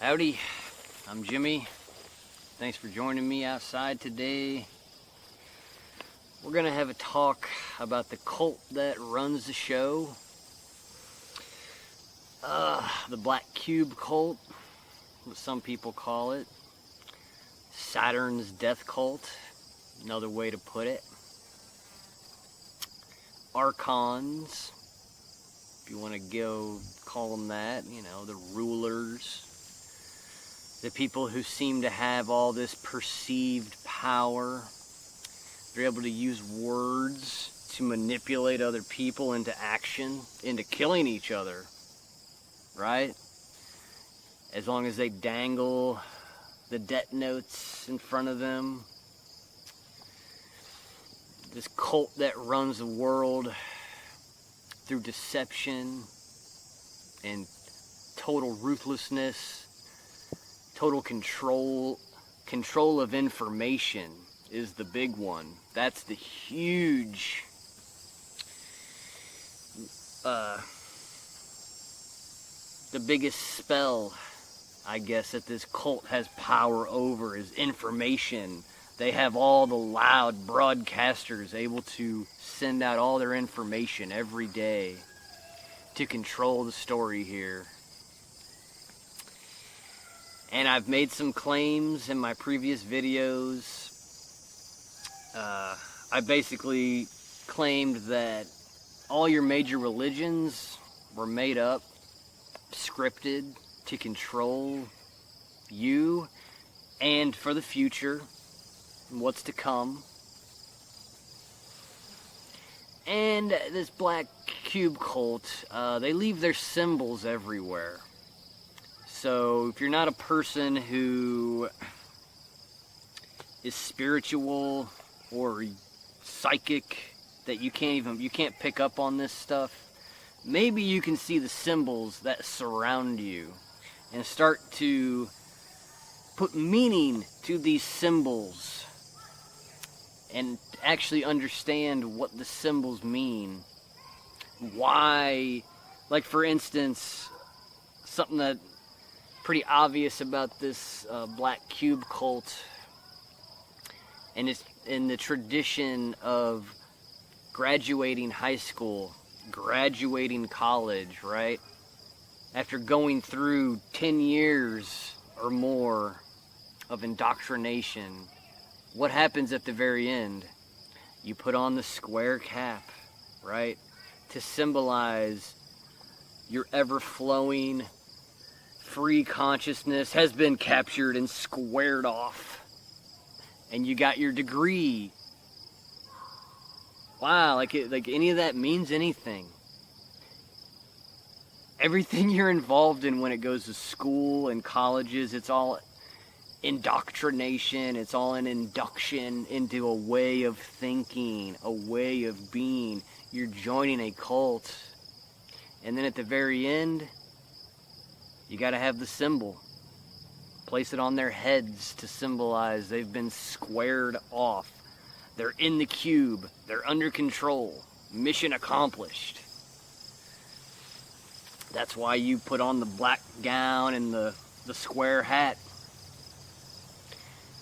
Howdy, I'm Jimmy. Thanks for joining me outside today. We're gonna have a talk about the cult that runs the show. The Black Cube cult, what some people call it. Saturn's death cult, another way to put it. Archons, if you want to go call them that, the rulers. The people who seem to have all this perceived power. They're able to use words to manipulate other people into action, into killing each other, right? As long as they dangle the death notes in front of them. This cult that runs the world through deception and total ruthlessness, total control of information is the big one. That's the huge the biggest spell, I guess, that this cult has power over is information. They have all the loud broadcasters able to send out all their information every day to control the story here. And I've made some claims in my previous videos. I basically claimed that all your major religions were made up, scripted to control you and for the future, what's to come. And this Black Cube cult, they leave their symbols everywhere. So if you're not a person who is spiritual or psychic, that you can't pick up on this stuff, maybe you can see the symbols that surround you and start to put meaning to these symbols and actually understand what the symbols mean. Why, like for instance, something that pretty obvious about this Black Cube cult, and it's in the tradition of graduating high school, graduating college, right? After going through 10 years or more of indoctrination, what happens at the very end? You put on the square cap, right? To symbolize your ever-flowing free consciousness has been captured and squared off. And you got your degree. Wow, like any of that means anything. Everything you're involved in when it goes to school and colleges, it's all indoctrination. It's all an induction into a way of thinking, a way of being. You're joining a cult. And then at the very end, you got to have the symbol. Place it on their heads to symbolize they've been squared off. They're in the cube. They're under control. Mission accomplished. That's why you put on the black gown and the square hat.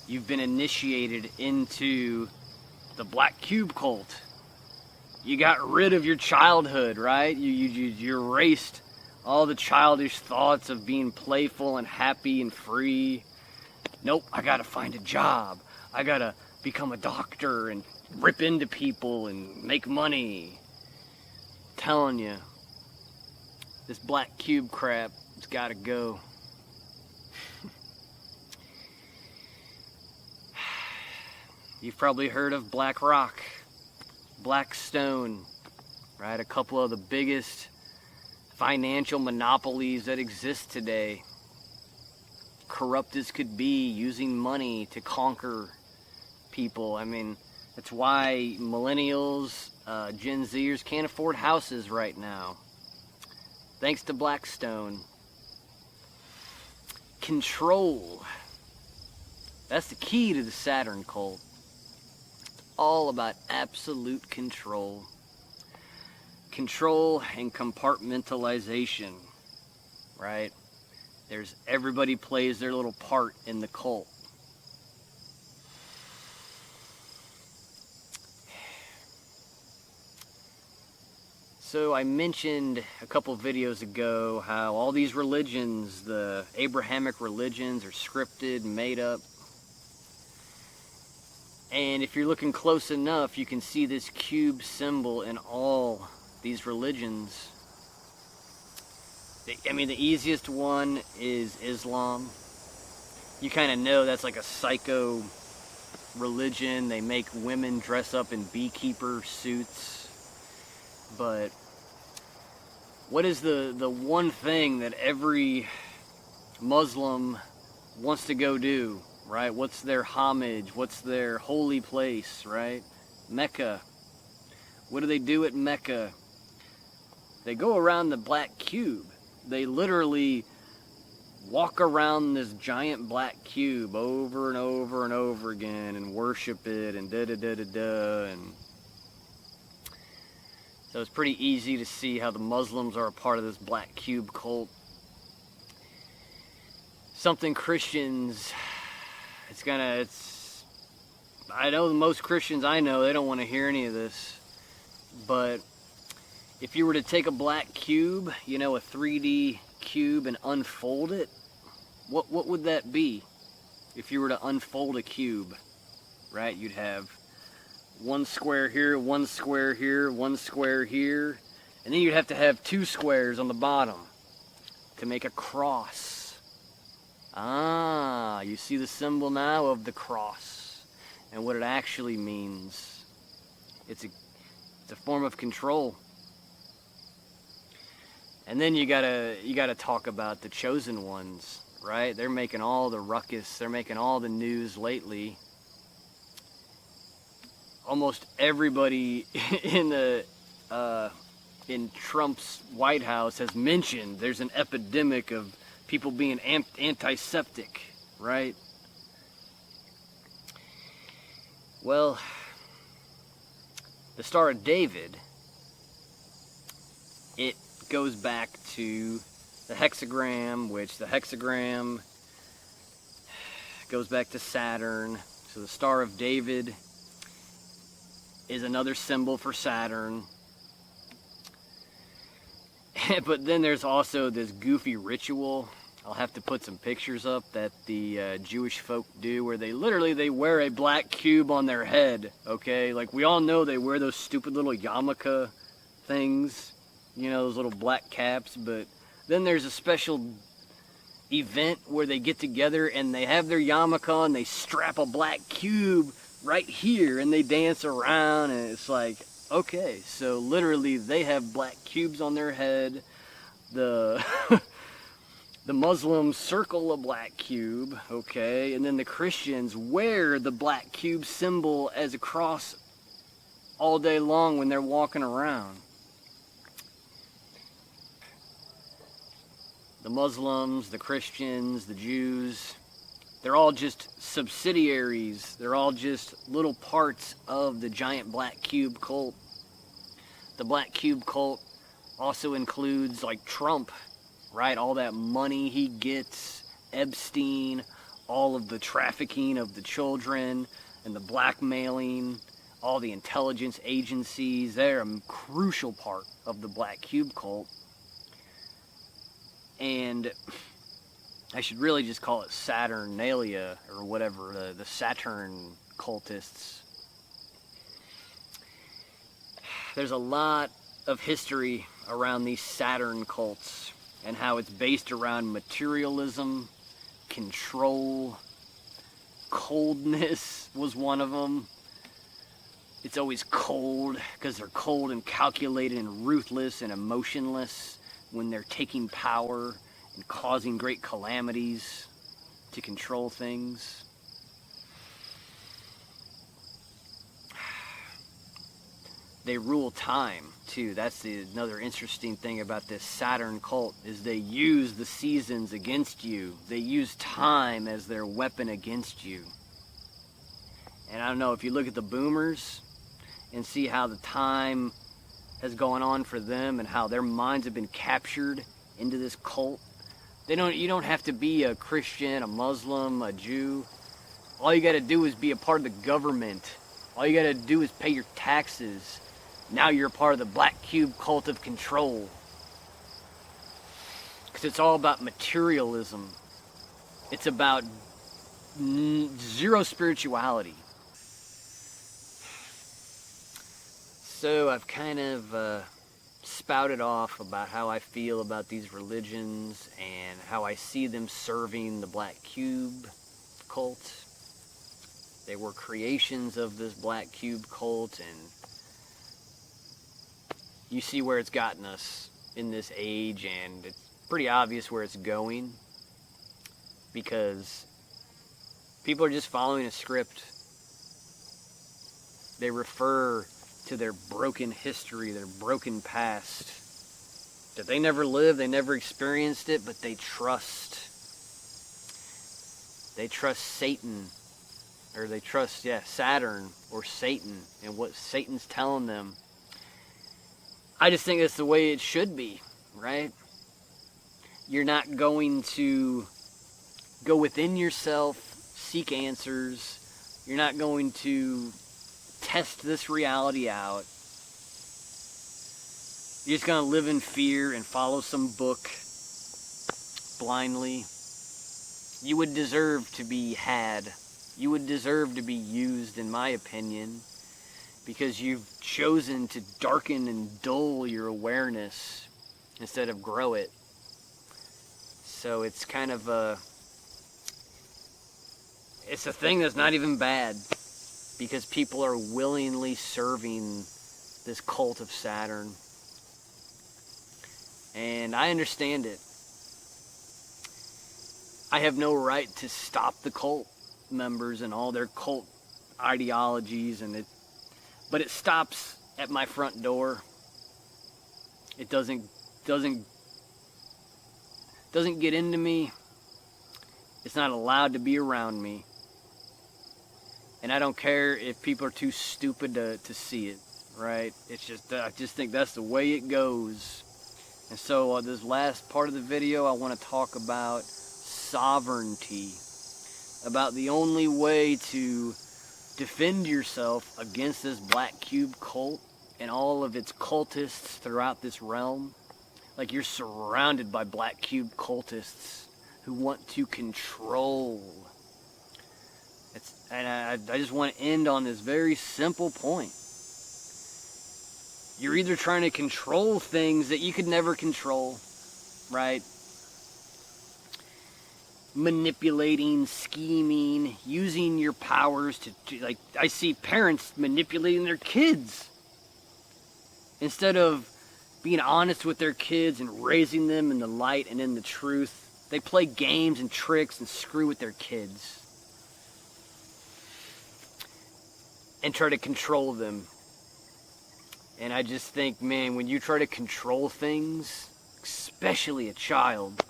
You've been initiated into the Black Cube cult. You got rid of your childhood, right? You erased all the childish thoughts of being playful and happy and free. Nope, I gotta find a job. I gotta become a doctor and rip into people and make money. I'm telling you, this Black Cube crap, it's gotta go. You've probably heard of Black Rock, Black Stone, right? A couple of the biggest financial monopolies that exist today. Corrupt as could be, using money to conquer people. I mean, that's why millennials, Gen Zers can't afford houses right now. Thanks to Blackstone. Control. That's the key to the Saturn cult. It's all about absolute control. Control and compartmentalization, right? Everybody plays their little part in the cult. So I mentioned a couple videos ago how all these religions, the Abrahamic religions, are scripted and made up. And if you're looking close enough, you can see this cube symbol in all these religions. I mean, the easiest one is Islam. You kind of know that's like a psycho religion. They make women dress up in beekeeper suits. But what is the one thing that every Muslim wants to go do, right? What's their homage? What's their holy place, right? Mecca. What do they do at Mecca? They go around the black cube. They literally walk around this giant black cube over and over and over again and worship it and da-da-da-da-da. And so it's pretty easy to see how the Muslims are a part of this black cube cult. Something Christians, I know most Christians I know, they don't want to hear any of this. But if you were to take a black cube, a 3D cube, and unfold it, what would that be? If you were to unfold a cube, right? You'd have one square here, one square here, one square here, and then you'd have to have two squares on the bottom to make a cross. Ah, you see the symbol now of the cross and what it actually means. It's a form of control. And then you gotta talk about the chosen ones, right? They're making all the ruckus. They're making all the news lately. Almost everybody in Trump's White House has mentioned there's an epidemic of people being antiseptic, right? Well, the Star of David, it goes back to the hexagram, which the hexagram goes back to Saturn. So the Star of David is another symbol for Saturn. But then there's also this goofy ritual. I'll have to put some pictures up that the Jewish folk do, where they wear a black cube on their head, okay? Like, we all know they wear those stupid little yarmulke things, those little black caps, but then there's a special event where they get together and they have their yarmulke on, they strap a black cube right here and they dance around, and it's like, okay, so literally they have black cubes on their head. The the Muslims circle a black cube, okay, and then the Christians wear the black cube symbol as a cross all day long when they're walking around. The Muslims, the Christians, the Jews, they're all just subsidiaries. They're all just little parts of the giant black cube cult. The black cube cult also includes, like, Trump, right? All that money he gets, Epstein, all of the trafficking of the children and the blackmailing, all the intelligence agencies. They're a crucial part of the black cube cult. And I should really just call it Saturnalia or whatever, the Saturn cultists. There's a lot of history around these Saturn cults and how it's based around materialism, control, coldness was one of them. It's always cold because they're cold and calculated and ruthless and emotionless when they're taking power and causing great calamities to control things. They rule time too. That's another interesting thing about this Saturn cult, is they use the seasons against you. They use time as their weapon against you. And I don't know, if you look at the boomers and see how the time has gone on for them and how their minds have been captured into this cult You don't have to be a Christian, a Muslim, a Jew. All you got to do is be a part of the government. All you got to do is pay your taxes. Now you're a part of the Black Cube cult of control. Because it's all about materialism. It's about zero spirituality. So I've kind of spouted off about how I feel about these religions and how I see them serving the Black Cube cult. They were creations of this Black Cube cult, and you see where it's gotten us in this age, and it's pretty obvious where it's going, because people are just following a script. They refer to their broken history, their broken past, that they never lived, they never experienced it, but they trust. They trust Satan, or they trust, Saturn or Satan and what Satan's telling them. I just think that's the way it should be, right? You're not going to go within yourself, seek answers. You're not going to test this reality out. You're just going to live in fear and follow some book blindly. You would deserve to be had. You would deserve to be used, in my opinion, because you've chosen to darken and dull your awareness instead of grow it. So it's kind of it's a thing that's not even bad, because people are willingly serving this cult of Saturn. And I understand it. I have no right to stop the cult members and all their cult ideologies, but it stops at my front door. It doesn't get into me. It's not allowed to be around me. And I don't care if people are too stupid to see it, right? It's just, I just think that's the way it goes. And so this last part of the video, I want to talk about sovereignty. About the only way to defend yourself against this Black Cube cult and all of its cultists throughout this realm. Like, you're surrounded by Black Cube cultists who want to control. I just want to end on this very simple point. You're either trying to control things that you could never control, right? Manipulating, scheming, using your powers to, like, I see parents manipulating their kids instead of being honest with their kids and raising them in the light and in the truth. They play games and tricks and screw with their kids and try to control them. And I just think, man, when you try to control things, especially a child,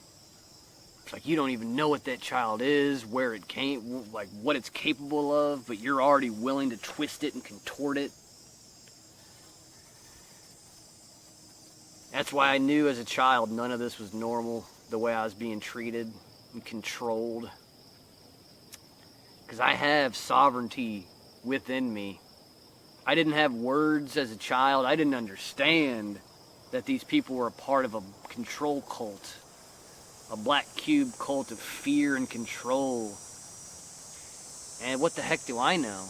it's like you don't even know what that child is, where it came, like what it's capable of, but you're already willing to twist it and contort it. That's why I knew as a child none of this was normal, the way I was being treated and controlled. Because I have sovereignty within me. I didn't have words as a child. I didn't understand that these people were a part of a control cult. A Black Cube cult of fear and control. And what the heck do I know?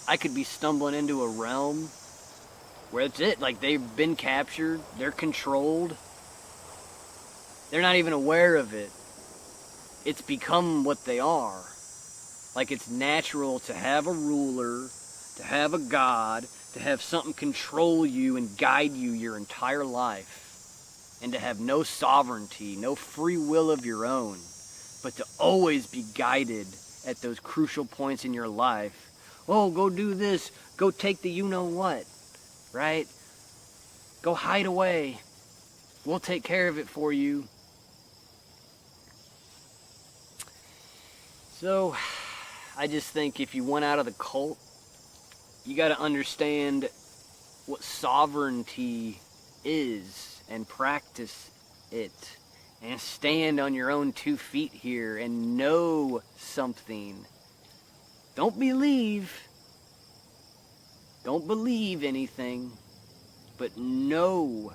I could be stumbling into a realm where it's it. Like, they've been captured. They're controlled. They're not even aware of it. It's become what they are. Like, it's natural to have a ruler, to have a god, to have something control you and guide you your entire life. And to have no sovereignty, no free will of your own, but to always be guided at those crucial points in your life. Oh, go do this. Go take the you-know-what, right? Go hide away. We'll take care of it for you. So, I just think if you want out of the cult, you got to understand what sovereignty is and practice it and stand on your own 2 feet here and know something. Don't believe anything, but know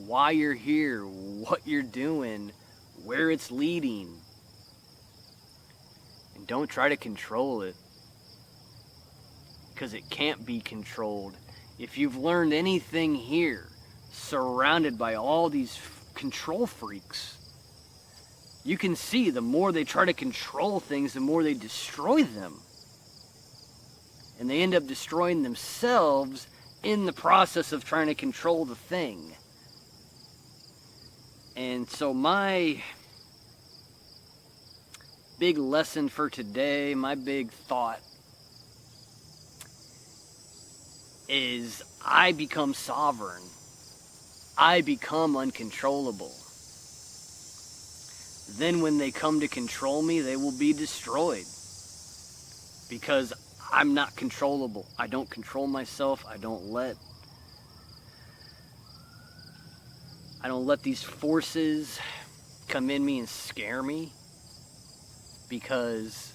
why you're here, what you're doing, where it's leading. And don't try to control it, because it can't be controlled. If you've learned anything here, surrounded by all these control freaks, you can see the more they try to control things, the more they destroy them. And they end up destroying themselves in the process of trying to control the thing. And so my big lesson for today, my big thought, is I become sovereign. I become uncontrollable. Then when they come to control me, they will be destroyed. Because I'm not controllable. I don't control myself. I don't let these forces come in me and scare me, because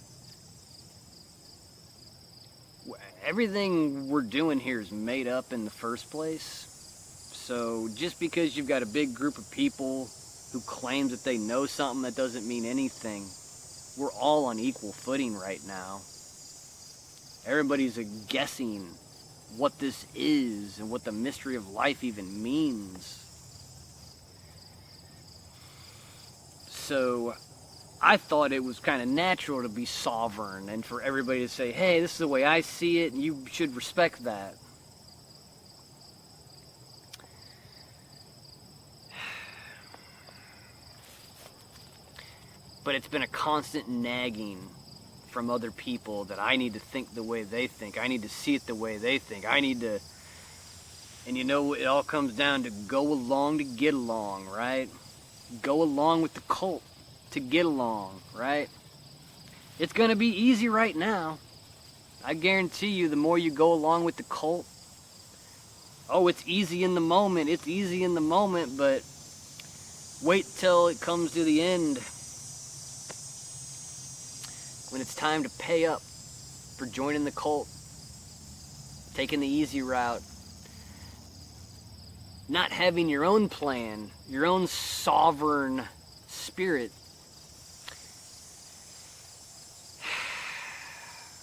everything we're doing here is made up in the first place. So just because you've got a big group of people who claims that they know something, that doesn't mean anything. We're all on equal footing right now. Everybody's guessing what this is and what the mystery of life even means. So I thought it was kind of natural to be sovereign and for everybody to say, hey, this is the way I see it and you should respect that. But it's been a constant nagging from other people that I need to think the way they think. I need to see it the way they think. I need to... And you know, it all comes down to go along to get along, right? Go along with the cult to get along, right? It's going to be easy right now. I guarantee you, the more you go along with the cult, oh, it's easy in the moment. It's easy in the moment, but wait till it comes to the end. When it's time to pay up for joining the cult, taking the easy route, not having your own plan, your own sovereign spirit.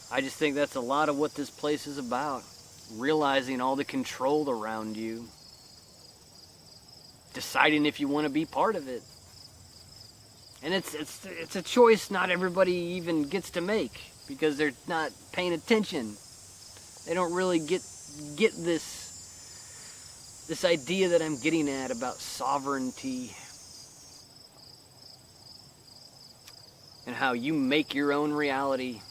I just think that's a lot of what this place is about. Realizing all the control around you. Deciding if you want to be part of it. And it's a choice not everybody even gets to make, because they're not paying attention. They don't really get this idea that I'm getting at about sovereignty and how you make your own reality,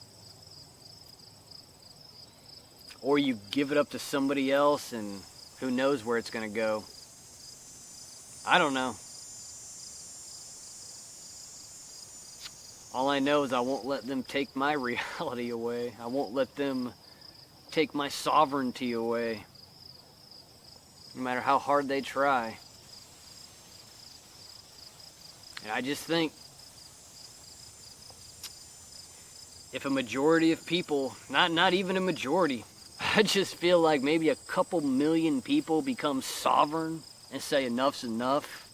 or you give it up to somebody else and who knows where it's going to go. I don't know. All I know is I won't let them take my reality away. I won't let them take my sovereignty away, no matter how hard they try. And I just think if a majority of people, not even a majority, I just feel like maybe a couple million people become sovereign and say enough's enough.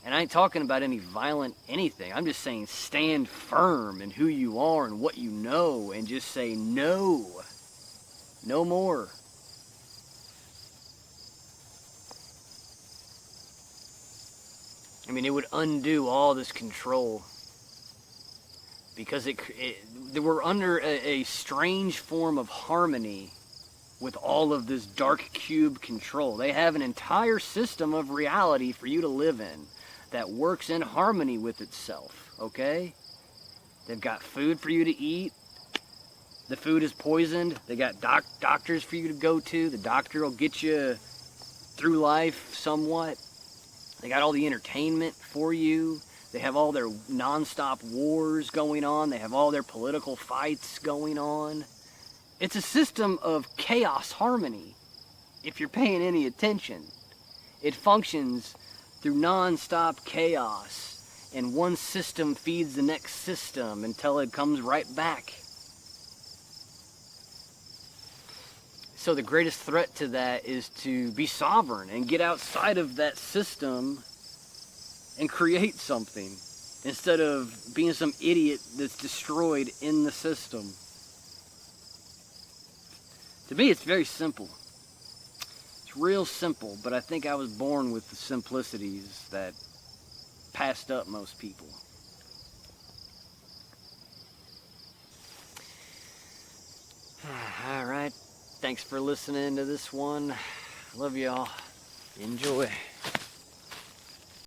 And I ain't talking about any violent anything. I'm just saying stand firm in who you are and what you know, and just say no. No more. I mean, it would undo all this control. Because we're under a strange form of harmony with all of this dark cube control. They have an entire system of reality for you to live in that works in harmony with itself, okay? They've got food for you to eat. The food is poisoned. They got doctors for you to go to. The doctor will get you through life somewhat. They got all the entertainment for you. They have all their non-stop wars going on. They have all their political fights going on. It's a system of chaos harmony, if you're paying any attention. It functions through non-stop chaos, and one system feeds the next system until it comes right back. So the greatest threat to that is to be sovereign and get outside of that system and create something, instead of being some idiot that's destroyed in the system. To me, it's very simple. It's real simple, but I think I was born with the simplicities that passed up most people. All right. Thanks for listening to this one. Love y'all. Enjoy.